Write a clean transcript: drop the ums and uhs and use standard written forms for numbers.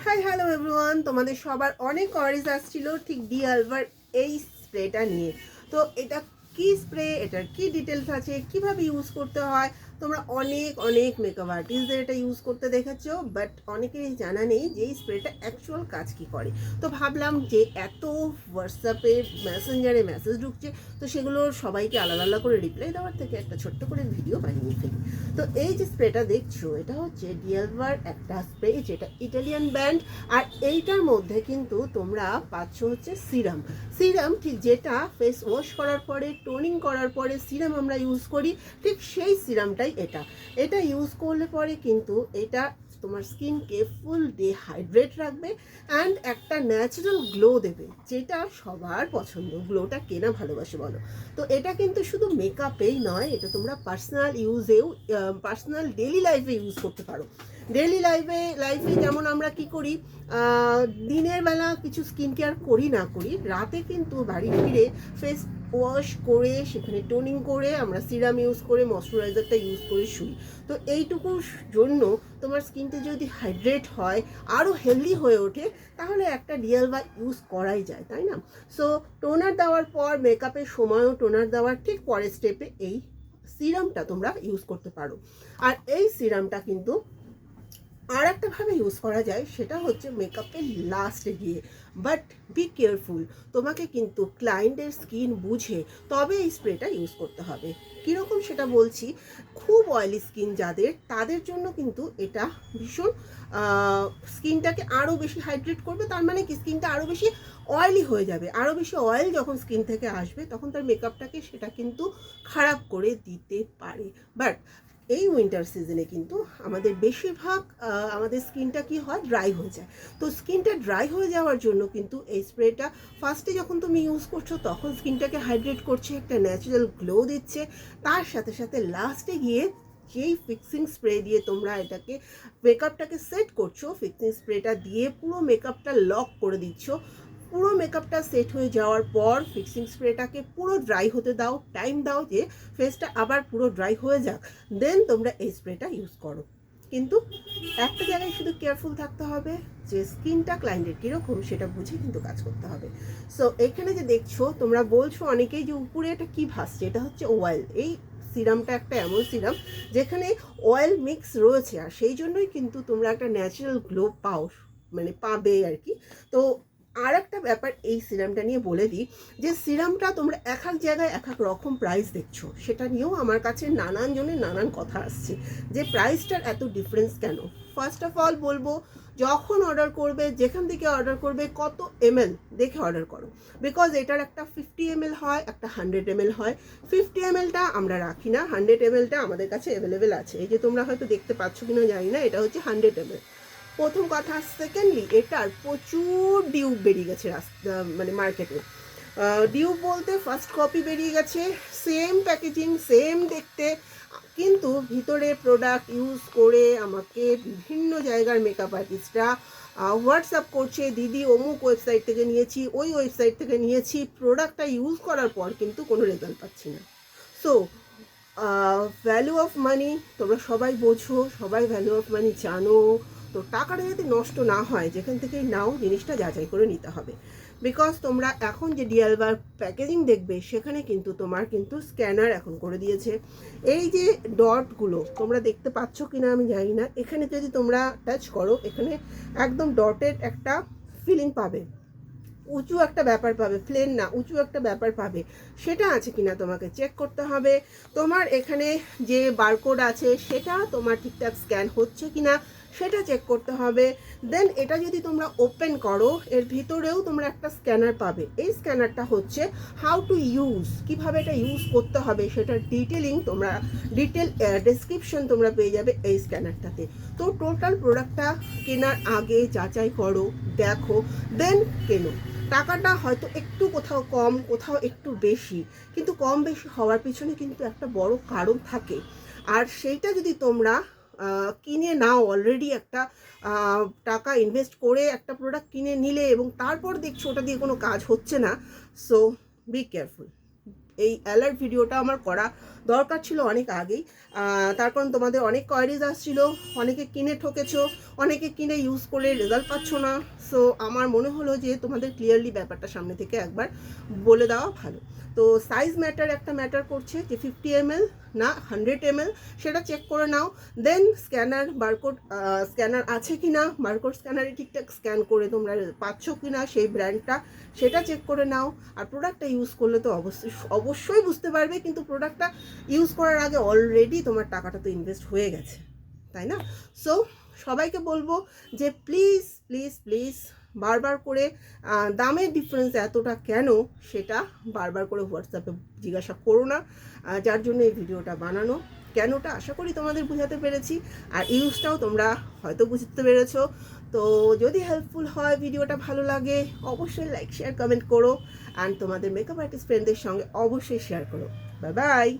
Hi hello everyone, তোমাদের সবার অনেক কোয়ারিজ আসছিল ঠিক ডিআলভার এই স্প্রেটা নিয়ে। তো এটা কি স্প্রে, এটার কি ডিটেলস আছে, কিভাবে ইউজ করতে হয়, তোমরা অনেক অনেক মেকআপ আর্টিস্টদের এটা ইউজ করতে দেখেছো, বাট অনেকেরই জানা নেই যে এই স্প্রেটা অ্যাকচুয়াল কাজ কি করে। তো ভাবলাম যে এত হোয়াটসঅ্যাপে মেসেঞ্জারে মেসেজ ঢুকছে, তো সেগুলোর সবাইকে আলাদা আলাদা করে রিপ্লাই দেওয়ার থেকে একটা ছোট্ট করে ভিডিও বানিয়ে ফেলি। তো এই যে স্প্রেটা দেখছো, এটা হচ্ছে ডিআলভার একটা স্প্রে, যেটা ইটালিয়ান ব্র্যান্ড। আর এইটার মধ্যে কিন্তু তোমরা পাচ্ছ হচ্ছে সিরাম। সিরাম ঠিক যেটা ফেস ওয়াশ করার পরে, টোনিং করার পরে সিরাম আমরা ইউজ করি, ঠিক সেই সিরামটাই এটা। এটা ইউজ করলে পরে কিন্তু এটা তোমার স্কিনকে ফুল ডে হাইড্রেট রাখবে অ্যান্ড একটা ন্যাচারাল গ্লো দেবে, যেটা সবার পছন্দ। গ্লোটা কেনা ভালোবাসে বলো। তো এটা কিন্তু শুধু মেকআপেই নয়, এটা তোমরা পার্সোনাল ইউজেও, পার্সোনাল ডেলি লাইফে ইউজ করতে পারো। ডেলি লাইফে যেমন আমরা কি করি, দিনের বেলা কিছু স্কিন কেয়ার করি না করি, রাতে কিন্তু বাড়ি ফিরে ফেস ওয়াশ করে সেখানে টোনিং করে আমরা সিরাম ইউজ করে ময়শ্চারাইজারটা ইউজ করে শুই। তো এইটুকুর জন্য তোমার স্কিনটা যদি হাইড্রেট হয়, আরও হেলদি হয়ে ওঠে, তাহলে একটা ডিআইওয়াই ইউজ করাই যায়, তাই না? সো টোনার দেওয়ার পর, মেকআপের সময়ও টোনার দেওয়ার ঠিক পরের স্টেপে এই সিরামটা তোমরা ইউজ করতে পারো। আর এই সিরামটা কিন্তু আর একটাভাবে ইউজ করা যায়, সেটা হচ্ছে মেকআপের লাস্টে গিয়ে। বাট বি কেয়ারফুল, তোমাকে কিন্তু ক্লায়েন্টের স্কিন বুঝে তবে এই স্প্রেটা ইউজ করতে হবে। কীরকম সেটা বলছি, খুব অয়েলি স্কিন যাদের, তাদের জন্য কিন্তু এটা ভীষণ স্কিনটাকে আরও বেশি হাইড্রেট করবে। তার মানে কি, স্কিনটা আরও বেশি অয়েলি হয়ে যাবে। আরও বেশি অয়েল যখন স্কিন থেকে আসবে, তখন তার মেকআপটাকে সেটা কিন্তু খারাপ করে দিতে পারে। বাট এই উইন্টার সিজনে কিন্তু আমাদের বেশিরভাগ আমাদের স্কিনটা কি হয়, ড্রাই হয়ে যায়। তো স্কিনটা ড্রাই হয়ে যাওয়ার জন্য কিন্তু এই স্প্রেটা ফার্স্টে যখন তুমি ইউজ করছো, তখন স্কিনটাকে হাইড্রেট করছে, একটা ন্যাচারাল গ্লো দিচ্ছে। তার সাথে সাথে লাস্টে গিয়ে যেই ফিক্সিং স্প্রে দিয়ে তোমরা এটাকে মেকআপটাকে সেট করছো, ফিক্সিং স্প্রেটা দিয়ে পুরো মেকআপটা লক করে দিচ্ছ। পুরো মেকআপটা সেট হয়ে যাওয়ার পর ফিক্সিং স্প্রেটাকে পুরো ড্রাই হতে দাও, টাইম দাও যে ফেসটা আবার পুরো ড্রাই হয়ে যাক, দেন তোমরা এই স্প্রেটা ইউজ করো। কিন্তু একটা জায়গায় শুধু কেয়ারফুল থাকতে হবে, যে স্কিনটা ক্লায়েন্টের কীরকম সেটা বুঝে কিন্তু কাজ করতে হবে। সো এখানে যে দেখছো, তোমরা বলছো অনেকেই যে উপরে এটা কী ভাসছে, এটা হচ্ছে অয়েল। এই সিরামটা একটা এমন সিরাম যেখানে অয়েল মিক্স রয়েছে, আর সেই জন্যই কিন্তু তোমরা একটা ন্যাচারাল গ্লো পাও, মানে পাবে আর কি। তো আর একটা ব্যাপার এই সিরামটা নিয়ে বলে দিই, যে সিরামটা তোমরা এক এক জায়গায় এক এক রকম প্রাইস দেখছো, সেটা নিয়েও আমার কাছে নানান জনের নানান কথা আসছে যে প্রাইসটার এত ডিফারেন্স কেন। ফার্স্ট অফ অল বলবো, যখন অর্ডার করবে, যেখান থেকে অর্ডার করবে, কত এমএল দেখে অর্ডার করো। বিকজ এটার একটা 50 ml হয়, একটা 100 ml হয়। 50 mlটা আমরা রাখি না, 100 mlটা আমাদের কাছে অ্যাভেলেবেল আছে। এই যে তোমরা হয়তো দেখতে পাচ্ছ কিনা জানি না, এটা হচ্ছে 100 ml। প্রথম কথা। সেকেন্ডলি, এটার প্রচুর ডিউব বেরিয়ে গেছে রাস্তা, মানে মার্কেটে। ডিউব বলতে ফার্স্ট কপি বেরিয়ে গেছে, সেম প্যাকেজিং, সেম দেখতে, কিন্তু ভিতরে প্রোডাক্ট ইউজ করে আমাকে বিভিন্ন জায়গার মেকআপ আর্টিস্টরা হোয়াটসঅ্যাপ করছে, দিদি অমুক ওয়েবসাইট থেকে নিয়েছি, ওই ওয়েবসাইট থেকে নিয়েছি, প্রোডাক্টটা ইউজ করার পর কিন্তু কোনো রেজাল্ট পাচ্ছি না। সো ভ্যালু অফ মানি তোমরা সবাই বোঝো, সবাই ভ্যালু অফ মানি জানো। তো টাকাটা যাতে নষ্ট না হয়, যেখান থেকেই নাও, জিনিসটা যাচাই করে নিতে হবে। বিকজ তোমরা এখন যে ডিআইওয়াই প্যাকেজিং দেখবে, সেখানে কিন্তু তোমার কিন্তু স্ক্যানার এখন করে দিয়েছে। এই যে ডটগুলো তোমরা দেখতে পাচ্ছ কিনা আমি জানি না, এখানে যদি তোমরা টাচ করো, এখানে একদম ডটের একটা ফিলিং পাবে, উঁচু একটা ব্যাপার পাবে, প্লেন না, উঁচু একটা ব্যাপার পাবে। সেটা আছে কিনা তোমাকে চেক করতে হবে। তোমার এখানে যে বারকোড আছে, সেটা তোমার ঠিকঠাক স্ক্যান হচ্ছে কিনা সেটা চেক করতে হবে। দেন এটা যদি তোমরা ওপেন করো, এর ভিতরেও তোমরা একটা স্ক্যানার পাবে। এই স্ক্যানারটা হচ্ছে হাউ টু ইউজ, কীভাবে এটা ইউজ করতে হবে সেটার ডিটেল ডেসক্রিপশন তোমরা পেয়ে যাবে এই স্ক্যানারটাতে। তো টোটাল প্রোডাক্টটা কেনার আগে যাচাই করো, দেখো, দেন কেনো। টাকাটা হয়তো একটু কোথাও কম, কোথাও একটু বেশি, কিন্তু কম বেশি হওয়ার পিছনে কিন্তু একটা বড় কারণ থাকে। আর সেইটা যদি তোমরা কিনে নাও, অলরেডি একটা টাকা ইনভেস্ট করে একটা প্রোডাক্ট কিনে নিলে এবং তারপর দেখছো ওটা দিয়ে কোনো কাজ হচ্ছে না, সো বি কেয়ারফুল। এই অ্যালার্ট ভিডিওটা আমার করা দরকার ছিল অনেক আগেই। তার কারণ তোমাদের অনেক কোয়ারিজ আসছিল, অনেকে কিনে ঠকেছো, অনেকে কিনে ইউজ করে রেজাল্ট পাচ্ছ না। সো আমার মনে হলো যে তোমাদের ক্লিয়ারলি ব্যাপারটা সামনে থেকে একবার বলে দেওয়া ভালো। তো সাইজ একটা ম্যাটার করছে, যে 50 ml না 100 ml, সেটা চেক করে নাও। দেন স্ক্যানার, বারকোড স্ক্যানার আছে কি না, বারকোড স্ক্যানারে ঠিকঠাক স্ক্যান করে তোমরা পাচ্ছ কি না সেই ব্র্যান্ডটা, সেটা চেক করে নাও। আর প্রোডাক্টটা ইউজ করলে তো অবশ্যই বুঝতে পারবে, কিন্তু প্রোডাক্টটা ইউজ করার আগে অলরেডি তোমার টাকাটা তো ইনভেস্ট হয়ে গেছে, তাই না? সো সবাইকে বলবো যে প্লিজ প্লিজ প্লিজ বারবার করে দামের ডিফারেন্স এতটা কেন সেটা বারবার করে হোয়াটসঅ্যাপে জিজ্ঞাসা করো না, যার জন্য এই ভিডিওটা বানানো। কেনটা আশা করি তোমাদের বোঝাতে পেরেছি, আর ইউজটাও তোমরা হয়তো বুঝতে পেরেছো। তো যদি হেল্পফুল হয়, ভিডিওটা ভালো লাগে, অবশ্যই লাইক শেয়ার কমেন্ট করো, অ্যান্ড তোমাদের মেকআপ আর্টিস্ট ফ্রেন্ডদের সঙ্গে অবশ্যই শেয়ার করো। Bye bye.